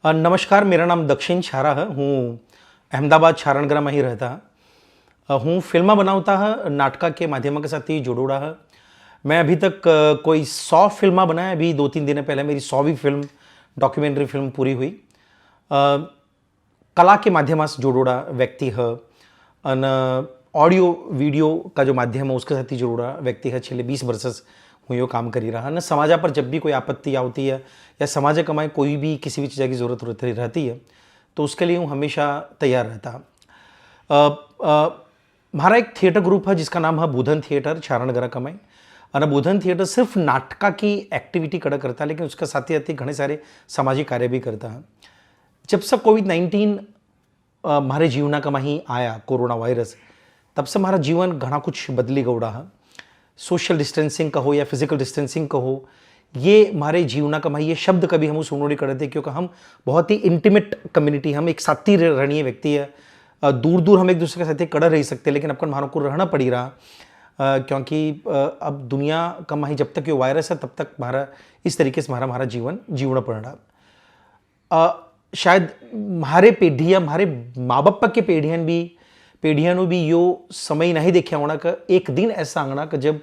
नमस्कार, मेरा नाम दक्षिण छारा है। हूँ अहमदाबाद छारणगरा में ही रहता हूँ। फिल्म बनावता है, नाटका के माध्यम के साथ ही जुड़ोड़ा है। मैं अभी तक कोई 100 फिल्म बनाया। अभी 2-3 दिन पहले मेरी 100वीं फिल्म, डॉक्यूमेंट्री फिल्म पूरी हुई। कला के माध्यम से जुड़ोड़ा व्यक्ति है और ऑडियो वीडियो का जो माध्यम है उसके साथ ही जुड़ोड़ा व्यक्ति है। पिछले 20 वर्ष से हूँ यो काम करी रहा न। समाजा पर जब भी कोई आपत्ति आती है या समाज कमाए कोई भी किसी भी चीज़ की ज़रूरत रहती है तो उसके लिए हूँ हमेशा तैयार रहता। हमारा एक थिएटर ग्रुप है जिसका नाम है बुधन थिएटर छारणगरा कमाई। और बुधन थिएटर सिर्फ नाटका की एक्टिविटी कड़ा करता है, लेकिन उसका साथ ही साथ घने सारे सामाजिक कार्य भी करता है। जब से कोविड-19 हमारे जीवन का ही आया, कोरोना वायरस, तब से हमारा जीवन घना कुछ बदली गौड़ा है। सोशल डिस्टेंसिंग कहो या फिजिकल डिस्टेंसिंग कहो, ये हमारे जीवन का ये शब्द कभी हम सुनो नहीं करते, क्योंकि हम बहुत ही इंटीमेट कम्युनिटी, हम एक साथी रहनी व्यक्ति है। दूर दूर हम एक दूसरे के साथ कड़ा रह सकते, लेकिन अपन हमारों को रहना पड़ी रहा, क्योंकि अब दुनिया का माही जब तक ये वायरस है तब तक हमारा इस तरीके से हमारा जीवन जीवना पड़ रहा। शायद हमारे पीढ़ियाँ, हमारे माँ बाप के पीढ़ियाँ भी यो समय नहीं देखा होना कि एक दिन ऐसा आंगना कि जब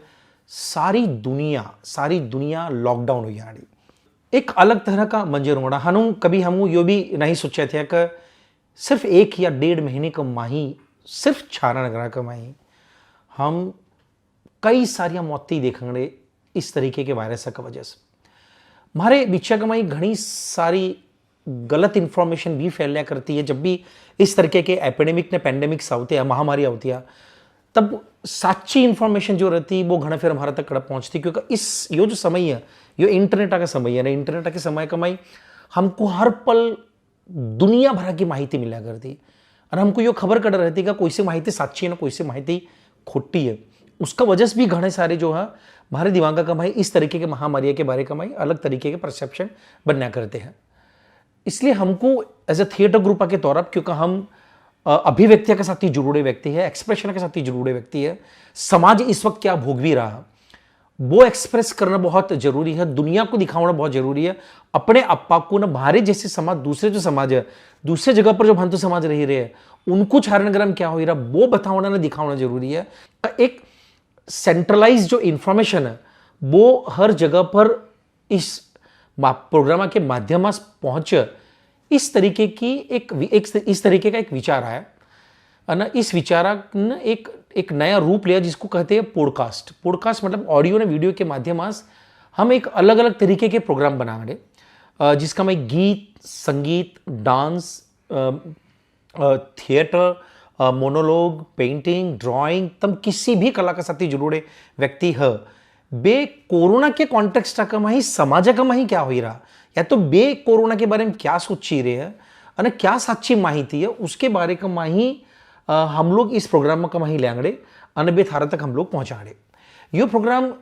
सारी दुनिया लॉकडाउन हो जानी। एक अलग तरह का मंजर होना। कभी हम यो भी नहीं सोचा था कि सिर्फ 1 या 1.5 महीने का माही, सिर्फ छारणगरा का माही हम कई सारी मौतें देखेंगे इस तरीके के वायरस का वजह से। हमारे बीच का माही घनी सारी गलत इंफॉर्मेशन भी फैलिया करती है। जब भी इस तरीके के एपिडेमिक ने पेंडेमिक्स आते हैं, महामारी आती है, तब सच्ची इंफॉर्मेशन जो रहती है वो घना फिर हमारे तक कड़ा पहुंचती, क्योंकि यो जो समय है, यो इंटरनेट का समय है ना। इंटरनेट के समय कमाई हमको हर पल दुनिया भर की माहिती मिला करती और हमको यो खबर कड़ रहती कि कोई सी माहिती सच्ची है ना, कोई सी माहिती खोटी है। उसका वजह से भी घने सारे जो है हमारे दिमाग का कमाई इस तरीके के महामारी के बारे कमाई अलग तरीके के परसेप्शन बनना करते हैं। इसलिए हमको एज ए थिएटर ग्रुप के तौर पर, क्योंकि हम अभिव्यक्ति के साथ ही जुड़े व्यक्ति है, एक्सप्रेशन के साथ ही जुड़े व्यक्ति है, समाज इस वक्त क्या भोग भी रहा वो एक्सप्रेस करना बहुत जरूरी है, दुनिया को दिखाना बहुत जरूरी है। अपने अपा को न हमारे जैसे समाज, दूसरे जो समाज है, दूसरे जगह पर जो भांतु समाज रह रहे हैं, उनको छारणगरा में क्या हो रहा वो बताना न दिखाना जरूरी है। एक सेंट्रलाइज जो इंफॉर्मेशन है वो हर जगह पर इस प्रोग्राम के माध्यम से पहुंच, इस तरीके की इस तरीके का एक विचार आया ना। इस विचार ने एक नया रूप लिया जिसको कहते हैं पॉडकास्ट। पॉडकास्ट मतलब ऑडियो ने वीडियो के माध्यम से हम एक अलग अलग तरीके के प्रोग्राम बनाएंगे, जिसका मैं गीत, संगीत, dance, theatre, monologue, painting, drawing, तम किसी भी कला के साथ जुड़े व्यक्ति है बे कोरोना के कॉन्टेक्स्ट का माही समाज का माही क्या हो रहा, या तो बे कोरोना के बारे में क्या सोची रहे हैं और क्या सच्ची माहिती है, उसके बारे का माही हम लोग इस प्रोग्राम का माही लेंगे और बे थारा तक हम लोग पहुँचाएंगे। यो प्रोग्राम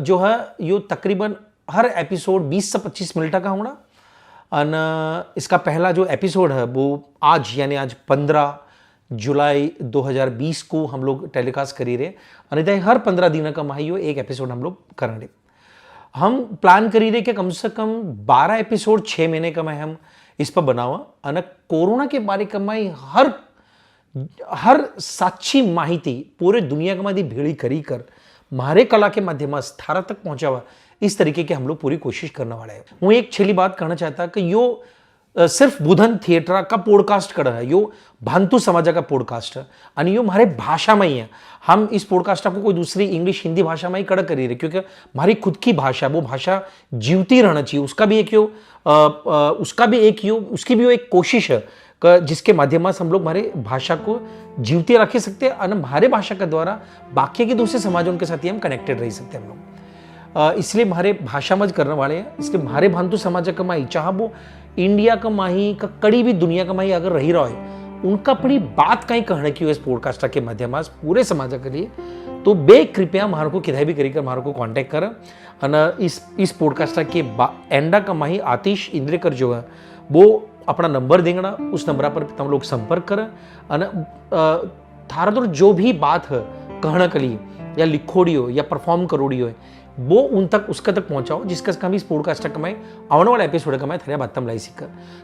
जो है यो तकरीबन हर एपिसोड 20 से 25 मिनट का होना। और इसका पहला जो एपिसोड है वो आज, यानी आज 15 जुलाई 2020 को हम लोग टेलीकास्ट करी रहे। और हर 15 दिन का माही एक एपिसोड हम लोग करेंगे। हम प्लान करी रहे कि कम से कम 12 एपिसोड 6 महीने का मैं हम इस पर बनावा। और कोरोना के बारे का माही हर सच्ची माहिती पूरे दुनिया का माहिती भेड़ी करी कर हमारे कला के माध्यम से थारा तक पहुंचावा, इस तरीके के हम लोग पूरी कोशिश करने वाले हैं। वो एक छली बात कहना चाहता कि यो सिर्फ बुधन थिएटर का पॉडकास्ट कड़ा है, यो भांतु समाज का पॉडकास्ट है और यो हमारे भाषा में ही है। हम इस पॉडकास्ट को कोई दूसरी इंग्लिश, हिंदी भाषा में ही कड़ा करी रहे, क्योंकि हमारी खुद की भाषा, वो भाषा जीवती रहना चाहिए। उसकी भी एक कोशिश है जिसके माध्यम से हम लोग हमारे भाषा को जीवती रख सकते हैं और हमारे भाषा के द्वारा बाकी के दूसरे समाजों के साथ ही हम कनेक्टेड रह सकते हैं हम लोग। इसलिए हमारे भाषा मज करने वाले हैं। इसलिए हमारे भांतु समाज का माही, चाहे वो इंडिया का माही का कड़ी भी दुनिया का माही अगर रही रहा है, उनका अपनी बात कहीं कहने की हो इस पॉडकास्ट के माध्यम से पूरे समाज के लिए, तो बे कृपया हमारे को किधर भी करीकर हमारे को कांटेक्ट करें। और इस पॉडकास्ट के एंडा का माही आतिश इंद्रेकर जो है वो अपना नंबर देंगे, उस नंबर पर तुम लोग संपर्क करें। थारा जो भी बात है कहने के लिए, या लिखोड़ी हो या परफॉर्म करोड़ी हो, वो उन तक उसका तक पहुंचाओ जिसका हम इस पॉडकास्ट कमाए आने वाला एपिसोड कमाए थोड़ा बातम लाई सीख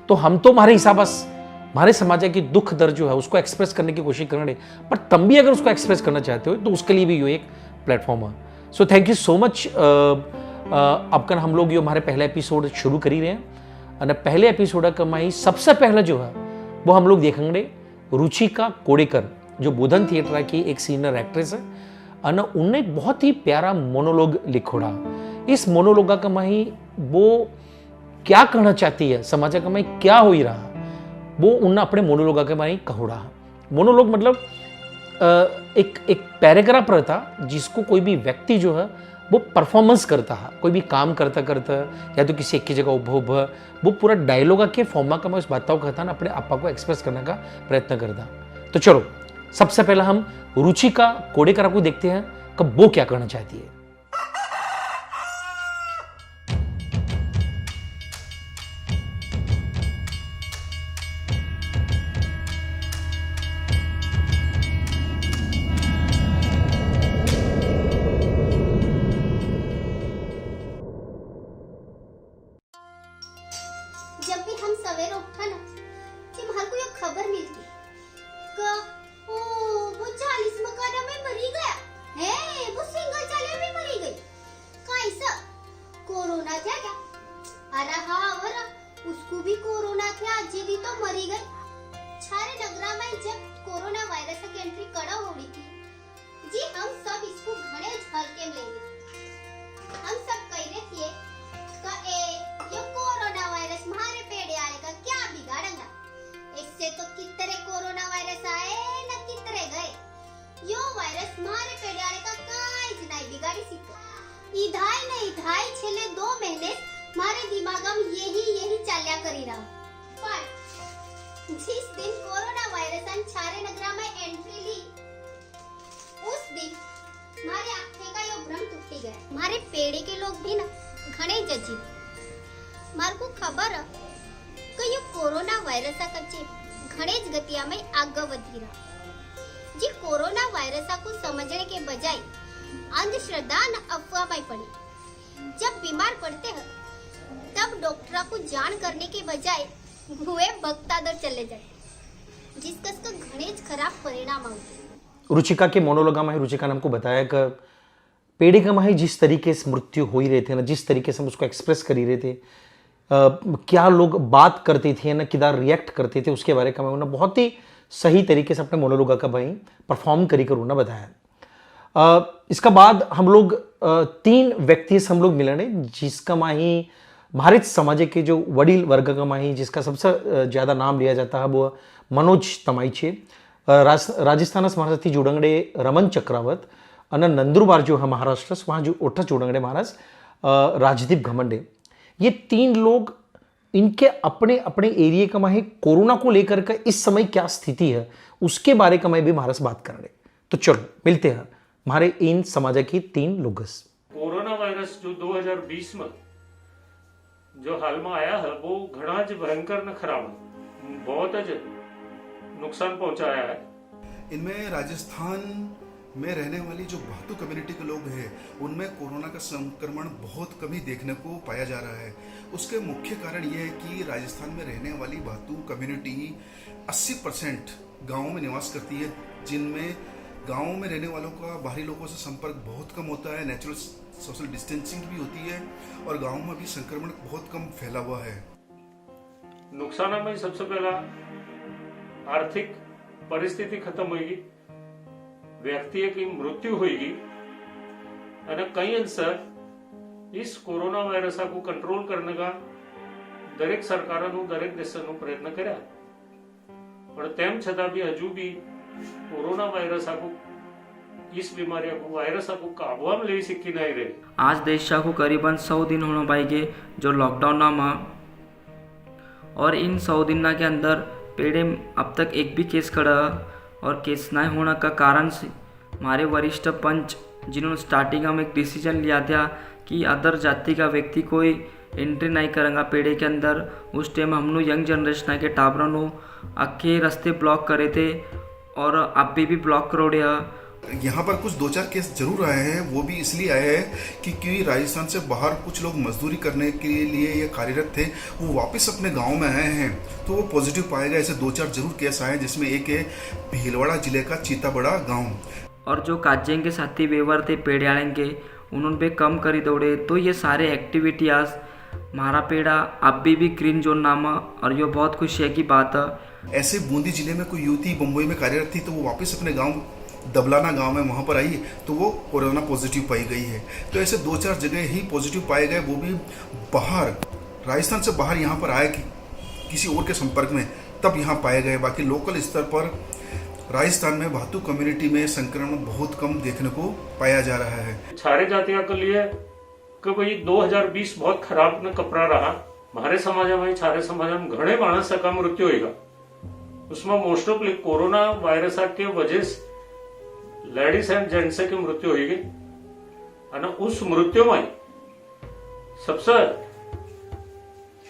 तो हम तो हमारे हिसाब हमारे समाज की दुख दर्द जो है उसको एक्सप्रेस करने की कोशिश करेंगे, पर तब भी अगर उसको एक्सप्रेस करना चाहते हो तो उसके लिए भी ये एक प्लेटफॉर्म है। So thank you so much. अब कर हम लोग ये हमारे पहला एपिसोड शुरू कर ही रहे हैं और पहले एपिसोड कमाई सबसे पहला जो है वो हम लोग देखेंगे रुचिका कोडेकर, जो बुधन थिएटर की एक सीनियर एक्ट्रेस है और उनने एक बहुत ही प्यारा मोनोलॉग लिखोड़ा। इस मोनोलॉग का माही वो क्या कहना चाहती है, समाज का माही क्या हो ही रहा, वो उन्हें अपने मोनोलॉग के माही कहोड़ा। मोनोलॉग मतलब एक पैराग्राफ रहता जिसको कोई भी व्यक्ति जो है वो परफॉर्मेंस करता है, कोई भी काम करता करता या तो किसी एक की जगह उभा वो पूरा डायलॉग के फॉर्म का मैं उस बातों को कहता ना अपने आपा को एक्सप्रेस करने का प्रयत्न करता। तो चलो सबसे पहला हम रुचिका कोडेकर को देखते हैं कि वो क्या करना चाहती है। जब भी हम सवेरे उठा ना कि हमारे को ये खबर मिलती कि वो 40 मकाना में मरी गया है, वो सिंगल चाले में मरी गई, कैसा कोरोना था क्या? अरे हाँ वरा उसको भी कोरोना था, जी तो मरी गई। छारे नगरा में जब कोरोना वायरस की एंट्री कड़ा हो रही थी जी, हम सब इसको घने झलके में ले रहे। हम सब कह रहे थे ये कोरोना वायरस हमारे पेड़े आएगा क्या बिगाड़ेगा, इससे तो कितने कोरोना वायरस आए न कितने गए, यो वायरस हमारे पेड़े आएगा काई नहीं बिगाड़ी सीखो। इधाई नहीं इधाई छेले 2 महीने हमारे दिमाग में यही चाल्या करी रहा। पर जिस दिन कोरोना वायरस ने छारे नगरा में एंट्री ली उस दिन हमारे आंखें का यो भ्रम टूट गया। हमारे पेड़े के लोग भी ना घणे जजी मार को खबर है कि ये कोरोना वायरस का चेप घणे गतिया में आगे वधी रहा जी। कोरोना वायरस को समझने के बजाय अंधश्रद्धा न अफवाह में पड़ी। जब बीमार पड़ते हैं तब डॉक्टर को जान करने के बजाय हुए भक्ता दर चले जाए, जिसका घणे खराब परिणाम आते। रुचिका के मोनोलॉग में रुचिका ने हमको बताया कि पेड़े का माही जिस तरीके से मृत्यु हो ही रहे थे ना, जिस तरीके से हम उसको एक्सप्रेस कर ही रहे थे, क्या लोग बात करते थे ना किधर रिएक्ट करते थे, उसके बारे में उन्होंने बहुत ही सही तरीके से अपने मोनोलॉग का भाई परफॉर्म करी कर उन्होंने बताया। इसका बाद हम लोग 3 व्यक्ति से हम लोग मिलने जिसका माही भारत समाज के जो वडील वर्ग का माही जिसका सबसे ज़्यादा नाम लिया जाता है वो मनोज तमाईचे, राजस्थान से महाराज थी जोड़ंगड़े रमन चक्रावत और नंदुरबार जो है महाराष्ट्र वहाँ जो ओठा जोड़ंगड़े महाराज राजदीप घमंडे। ये 3 लोग इनके अपने अपने एरिया का माही कोरोना को लेकर का इस समय क्या स्थिति है उसके बारे का मैं भी महाराज बात कर रहे। तो चलो मिलते हैं हमारे इन समाज की 3 लोग। कोरोना वायरस जो 2020 में जो हाल में आया है वो घना ज भयंकर न खराब है, बहुत ज नुकसान पहुंचाया है। इनमें राजस्थान में रहने वाली जो भातु कम्युनिटी के लोग हैं उनमें कोरोना का संक्रमण बहुत कम ही देखने को पाया जा रहा है। उसके मुख्य कारण यह है कि राजस्थान में रहने वाली भातु कम्युनिटी 80% गाँव में निवास करती है, जिनमें गाँव में रहने वालों का बाहरी लोगों से संपर्क बहुत कम होता है, नेचुरल सोशल डिस्टेंसिंग भी होती है और गाँव में भी संक्रमण बहुत कम फैला हुआ है। नुकसान में सबसे पहला आर्थिक परिस्थिति खत्म होगी, व्यक्ति की मृत्यु होगी और कई अंश इस कोरोना वायरस को कंट्रोल करने का दरेक सरकारों दरेक देशों प्रयत्न कर्या, पर तेम छता भी हजू भी कोरोना वायरस को इस बीमारी को वायरस को काबू में ले सीखी नहीं रहे। आज देश को करीबन 100 दिन होने पाएंगे जो लॉकडाउन में, और इन 100 दिन के अंदर पेड़े अब तक एक भी केस खड़ा और केस नहीं होने का कारण से हमारे वरिष्ठ पंच जिन्होंने स्टार्टिंग में एक डिसीजन लिया था कि अदर जाति का व्यक्ति कोई एंट्री नहीं करेंगे पेड़े के अंदर। उस टाइम हमने यंग जनरेशन के टाबरों अक्खे रास्ते ब्लॉक करे थे और अब भी ब्लॉक करोड़े है यहाँ पर कुछ 2-4 केस जरूर आए हैं, वो भी इसलिए आए हैं कि क्योंकि राजस्थान से बाहर कुछ लोग मजदूरी करने के लिए ये कार्यरत थे, वो वापस अपने गांव में आए हैं तो वो पॉजिटिव पाए गए। ऐसे 2-4 जरूर केस आए हैं, जिसमें एक है भीलवाड़ा जिले का चीताबड़ा गाँव। और जो काजें के साथी व्यवहार थे पेड़ियाड़ें के, उन्होंने भी कम करी दौड़े। तो ये सारे एक्टिविटी आज हमारा पेड़ा अभी भी ग्रीन जोन नामा, और ये बहुत खुशी की बात है। ऐसे बूंदी जिले में कोई युवती बम्बई में कार्यरत थी, तो वो वापस अपने गांव दबलाना गांव में वहां पर आई, तो वो कोरोना पॉजिटिव पाई गई है। तो ऐसे 2-4 जगह ही पॉजिटिव पाए गए, वो भी बाहर, राजस्थान से बाहर यहाँ पर आए किसी और के संपर्क में, तब यहाँ पाए गए। बाकी लोकल स्तर पर राजस्थान में भातु कम्युनिटी में संक्रमण बहुत कम देखने को पाया जा रहा है। छारे जातिया के लिए कि भाई 2020 बहुत खराब न कपड़ा रहा। हमारे समाज में, छारे समाज में घणे माणस का मृत्यु होगा। उसमें मोस्ट ऑफ कोरोना वायरस के वजह से लेडीज एंड जेंट्स की मृत्यु होगी। उस मृत्यु में सबसे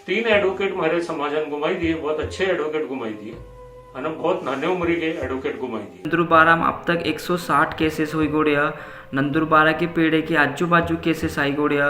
3 एडवोकेट हमारे समाज ने गुमाई दिए, बहुत अच्छे एडवोकेट गुमाई दिए, बहुत नाने उम्र के एडवोकेट गुमाई दिए। नंदुरबारा में अब तक 160 केसेस हुई गोड़िया। नंदुरबारा के पेड़े के आजू बाजू केसेस आई गोड़िया,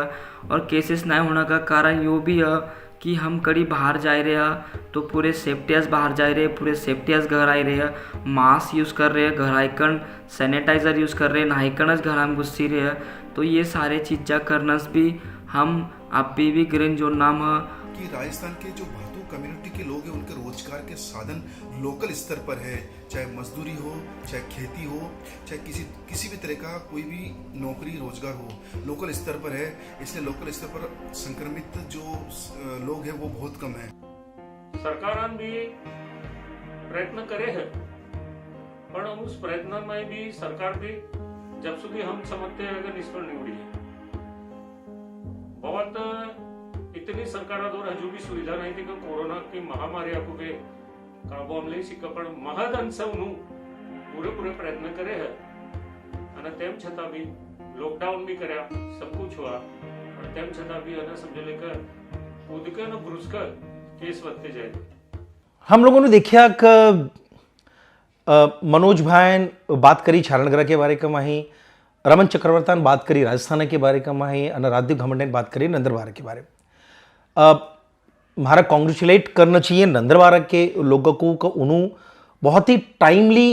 और केसेस ना होने का कारण यो भी है कि हम कड़ी बाहर जा रहे तो पूरे सेफ्टियास बाहर जा रहे, पूरे सेफ्टियास घर आए रहे, मास्क यूज़ कर रहे, घर आइकन सैनिटाइजर यूज़ कर रहे, नहाइकनस घर में घुसी रहे। तो ये सारे चीज़ा करनस भी हम अभी भी ग्रीन जोन नाम है कि राजस्थान के जो भातु कम्युनिटी के लोग हैं, उनके रोजगार के साधन लोकल स्तर पर है, चाहे मजदूरी हो, चाहे खेती हो, चाहे किसी भी तरह का कोई भी नौकरी रोजगार हो, लोकल स्तर पर है। इसलिए लोकल स्तर पर संक्रमित जो लोग हैं वो बहुत कम है। सरकार भी प्रयत्न करे है, पर उस प्रयत्न में भी सरकार भी जब सुधी हम समझते हैं कि निष्फल निवड़ी है। बहुत इतनी सरकार द्वारा हजू भी सुविधा नहीं थी कि कोरोना की महामारी आपको के काबू में लई सके, पण महद अंश पूरे प्रयत्न करे है। અને તેમ છતાં भी लॉकडाउन भी કર્યા, सब कुछ हुआ, પણ તેમ છતાં भी समझ लेकर कूदकर न ब्रुसकर केस વધते जाए। हम लोगों ने देखा कि मनोज भाई बात करी छारणगरा के बारे में ही, रमन चक्रवर्ती बात करी राजस्थान के बारे में ही, और राजीव घमंडे बात करी नंदरबार के बारे में। हमारा कॉन्ग्रेचुलेट करना चाहिए नंदरबार के लोगों को कि उन्होंने बहुत ही टाइमली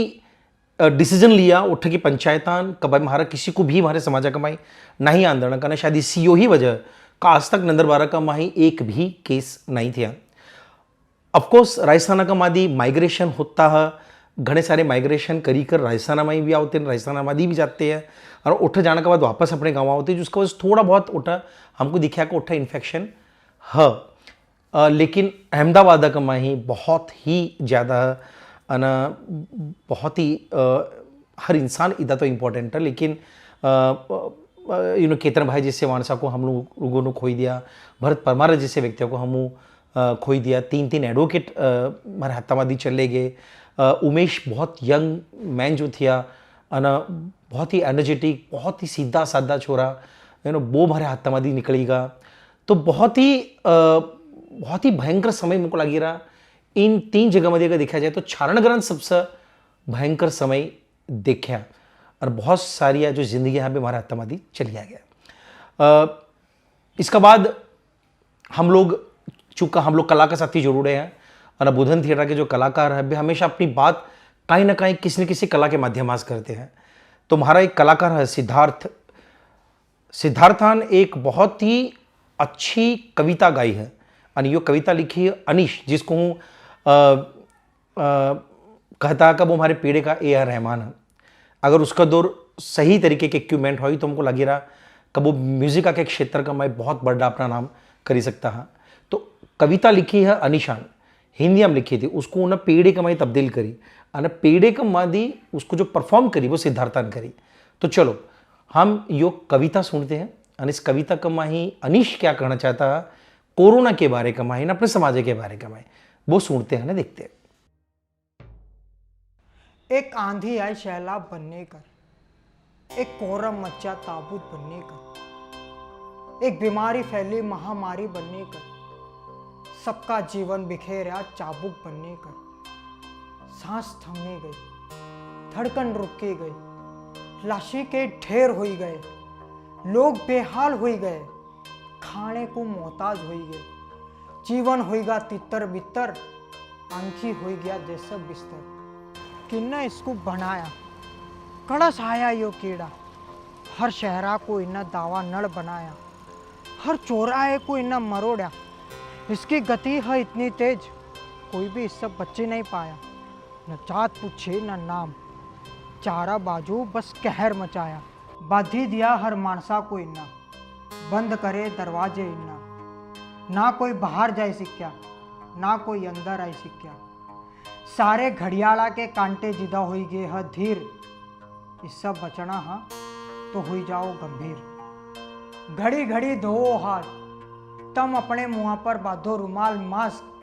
डिसीजन लिया उठ की पंचायतान का भाई हमारा किसी को भी हमारे समाज का माई नहीं आंदोलन करना। शायद इसी ही वजह का आज तक नंदरबार का माही एक भी केस नहीं थे। ऑफकोर्स राजस्थान का मादी माइग्रेशन होता है, घने सारे माइग्रेशन करी कर राजस्थान में भी आते हैं, राजस्थान मादी भी जाते हैं, और उठ जाने के बाद वापस अपने गाँव आते हैं, जिसका वजह थोड़ा बहुत उठा हमको दिखा कि उठा इन्फेक्शन है। लेकिन अहमदाबाद का माही बहुत ही ज़्यादा बहुत ही हर इंसान इधर तो इम्पोर्टेंट है, लेकिन केतन भाई जैसे मानसा को हम लोगों ने खोई दिया, भरत परमार जैसे व्यक्तियों को हम खोई दिया, 3 एडवोकेट हमारे हत्यावादी चले गए। उमेश बहुत यंग मैन जो थिया, बहुत ही एनर्जेटिक, बहुत ही सीधा साधा छोरा, वो हमारे हत्यावादी निकलेगा। तो बहुत ही भयंकर समय मुझको लगी रहा। इन 3 जगह में अगर देखा जाए तो छारणगरा सबसे भयंकर समय देखा, और बहुत सारी जो जिंदगी यहाँ पे हमारा हत्यावादी चलिया गया। इसका बाद हम लोग चूँकि हम लोग कला के साथ ही जुड़े हैं, और बुधन थिएटर के जो कलाकार हैं हमेशा अपनी बात कहीं ना कहीं किसी न किसी कला के माध्यम से करते हैं। तो हमारा एक कलाकार है सिद्धार्थान एक बहुत ही अच्छी कविता गाई है, और ये कविता लिखी है अनीश, जिसको हूँ कहता कि वो हमारे पीढ़े का AR रहमान है। अगर उसका दौर सही तरीके के इक्विपमेंट हो तो हमको लगे रहा कि वो म्यूजिक के क्षेत्र का मैं बहुत बड़ा अपना नाम कर सकता है। तो कविता लिखी है अनिशान, हिंदी में लिखी थी, उसको उन्हें पेड़े का माई तब्दील करी, और पेड़े का मादी उसको जो परफॉर्म करी वो सिद्धार्थान करी। तो चलो हम यो कविता सुनते हैं, और इस कविता का माही अनीश क्या कहना चाहता है कोरोना के बारे का माही, अपने समाज के बारे का माही, वो सुनते हैं ना, देखते हैं। एक आंधी आई सैलाब बनने कर, एक कोहरम मचा ताबूत बनने कर, एक बीमारी फैली महामारी बनने कर, सबका जीवन बिखेरा चाबुक बनने कर। सांस थमने गई, धड़कन रुक के गई, लाशी के ढेर हो गए, लोग बेहाल हो गए, खाने को मोहताज हो गए, जीवन होगा तितर बितर, आंखी हो गया जैसा बिस्तर। किन्ना इसको बनाया, कड़स आया यो कीड़ा, हर शहरा को इन्ना दावा नड़ बनाया, हर चौराहे को इन्ना मरोड़ा। इसकी गति है इतनी तेज, कोई भी इससे बच्चे नहीं पाया। न जात पूछे न नाम, चारा बाजू बस कहर मचाया। बांधी दिया हर मानसा को इन्ना, बंद करे दरवाजे इन्ना। ना कोई बाहर जाए सिक्या, ना कोई अंदर आए सिक्या। सारे घड़ियाला के कांटे जिदा हो गए है धीर, इससे बचना हा तो हो जाओ गंभीर। घड़ी घड़ी धो हाथ, तम अपने मुंह पर बांधो रुमाल मास्क।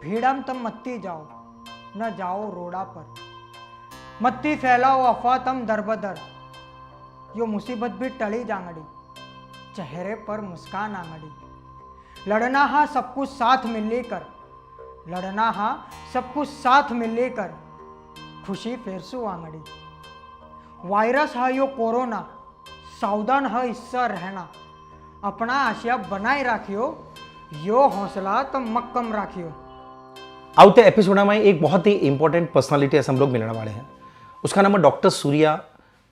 भीड़म तम मत्ती जाओ, न जाओ रोड़ा पर, मत्ती फैलाओ अफवाह तम दरबदर। यो मुसीबत भी टली जांगड़ी, चेहरे पर मुस्कान आंगड़ी। लड़ना हा सब कुछ साथ मिल कर, लड़ना हा सब कुछ साथ मिल कर, खुशी फेरसू आंगड़ी। वायरस है यो कोरोना, सावधान है इससे रहना। अपना आशिया बनाए राखियो, यो हौसला तो मक्कम राखियो। आवते एपिसोड में एक बहुत ही इंपॉर्टेंट पर्सनालिटी हम लोग मिलने वाले हैं। उसका नाम है डॉक्टर सूर्या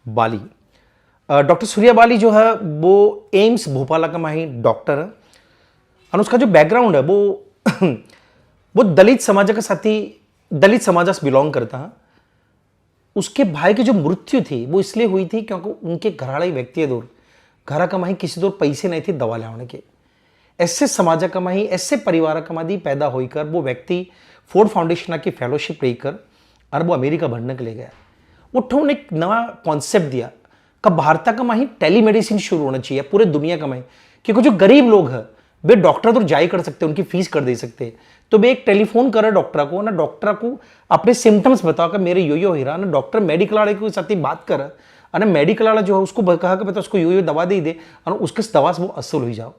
बाली। डॉक्टर सूर्या बाली जो है वो एम्स भोपाल का माही डॉक्टर है और उसका जो बैकग्राउंड है वो दलित समाज का साथी, दलित समाज से बिलोंग करता है। उसके भाई की जो मृत्यु थी वो इसलिए हुई थी क्योंकि उनके घराड़े व्यक्ति दूर घर का माही किसी दूर पैसे नहीं थे दवा लाने के। ऐसे समाज का माही, ऐसे परिवार का मादी पैदा होकर वो व्यक्ति फोर्ड फाउंडेशन की फेलोशिप लेकर और वो अमेरिका बढ़ने के लिए गया। उन्होंने एक नया कॉन्सेप्ट दिया कि भारत का माही टेलीमेडिसिन शुरू होना चाहिए पूरे दुनिया का माही, क्योंकि जो गरीब लोग हैं वे डॉक्टर तो जाई कर सकते हैं, उनकी फीस कर दे सकते हैं। तो वे एक टेलीफोन करे डॉक्टर को ना, डॉक्टर को अपने सिम्टम्स बताओ कि मेरे यो हीरा ना, डॉक्टर मेडिकल वाले के साथ ही बात करे और मेडिकल वाला जो है उसको कहा कि बेटा उसको यो दवा दे और उसके दवा से वो असुल हो जाओ।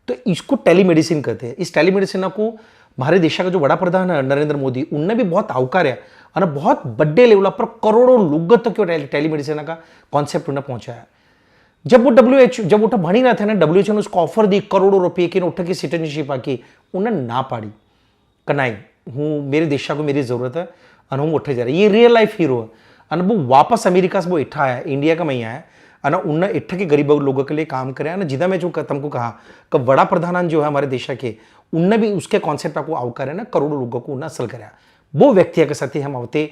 तो इसको टेलीमेडिसिन कहते हैं। इस टेलीमेडिसिन को हमारे देश का जो बड़ा प्रधान है नरेंद्र मोदी, उनने भी बहुत आवकार्या और बहुत बड़े लेवल पर करोड़ों लोगों तक टेलीमेडिसिन का कॉन्सेप्ट उन्हें पहुंचाया। जब वो जब उठा भणी रहा था ना, WHO ने उसको ऑफर दी करोड़ों रुपये की, उठ की सिटीजनशिप आकी, उन्हें ना पाड़ी कनाई हूँ मेरे देश को मेरी जरूरत है और हूँ उठे जा रहा है। ये रियल लाइफ हीरो है और वो वापस अमेरिका से वो इठा आया, इंडिया का मही आया और उनने इठ के गरीब लोगों के लिए काम करे ना। जिदा मैं जो तुमको कहा कि बड़ा प्रधान जो है हमारे देश के, उनने भी उसके कॉन्सेप्ट को आवकार है ना, करोड़ों लोगों को उन्हें असल कराया। वो व्यक्ति के साथ ही हम आवते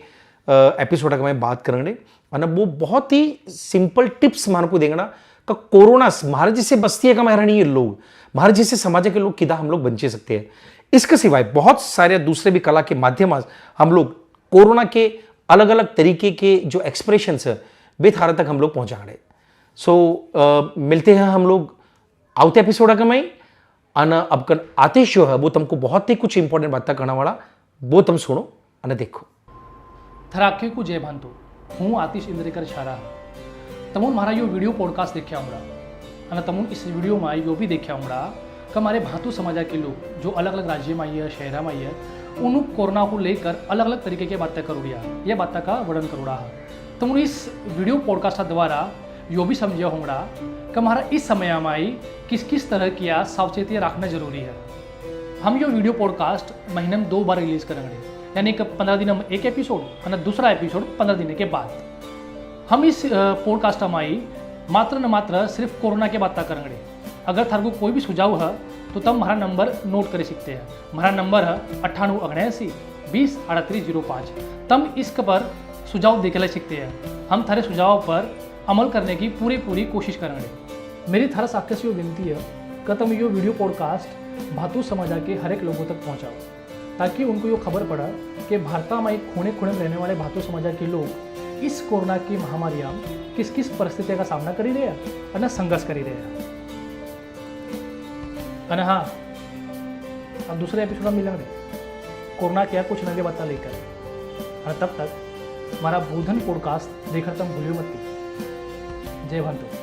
एपिसोड का मैं बात करेंगे और वो बहुत ही सिंपल टिप्स मान को देंगे कि कोरोना हमारे जैसे बस्ती का महरणीय लोग, हमारे जैसे समाज के लोग किदा हम लोग बचे सकते हैं। इसके सिवाय बहुत सारे दूसरे भी कला के माध्यम हम लोग कोरोना के अलग अलग तरीके के जो एक्सप्रेशंस है वे थारा तक हम लोग पहुंचाएंगे। सो मिलते हैं हम लोग आवते एपिसोड का मैं अब आतिश जो है वो तुमको बहुत ही कुछ इंपॉर्टेंट बातें करने वाला, वो तुम सुनो और देखो। थराखे को जय भांतो, हूँ आतिश इंद्रेकर शारा। तमुन मारा यो वीडियो पॉडकास्ट देखा होंगे और तमुन इस वीडियो में यो भी देखा होंगे कि हमारे भातु समाज के लोग जो अलग अलग राज्य में आई है, शहर में आई है, उन कोरोना को लेकर अलग अलग तरीके की बातें करोड़िया, ये बातें का वर्णन करोड़ा है। तमुन इस वीडियो पॉडकास्ट द्वारा यो भी समझे होंगे कि हमारा इस समय में आई किस किस तरह की सावचेती रखना जरूरी है। हम यो वीडियो पॉडकास्ट महीने में 2 बार रिलीज करेंगे, यानी कि 15 दिन में एक एपिसोड और दूसरा एपिसोड 15 दिन के बाद। हम इस पॉडकास्ट में आई मात्र न मात्र सिर्फ कोरोना के बातें करेंगे। अगर थार को कोई भी सुझाव है तो तब हमारा नंबर नोट कर सकते हैं। हमारा नंबर है 9879 20 3805। तब इसके पर सुझाव देके ले सकते हैं। हम थारे सुझाव पर अमल करने की पूरी कोशिश करेंगे। मेरी थारा साक्य से विनती है कि तुम यो वीडियो पॉडकास्ट भातु समाज के हर एक लोगों तक पहुँचाओ, ताकि उनको ये खबर पड़ा कि भारत में एक कोने कोने में रहने वाले भातु समाज के लोग इस कोरोना की महामारी में किस किस परिस्थिति का सामना करी रहे हैं और संघर्ष करी रहे हैं। और हाँ, अब दूसरे एपिसोड में मिलेंगे कोरोना क्या कुछ नगे बात लेकर। और तब तक हमारा बुधन पॉडकास्ट देखकर तुम भूलियो मत। जय भंतो।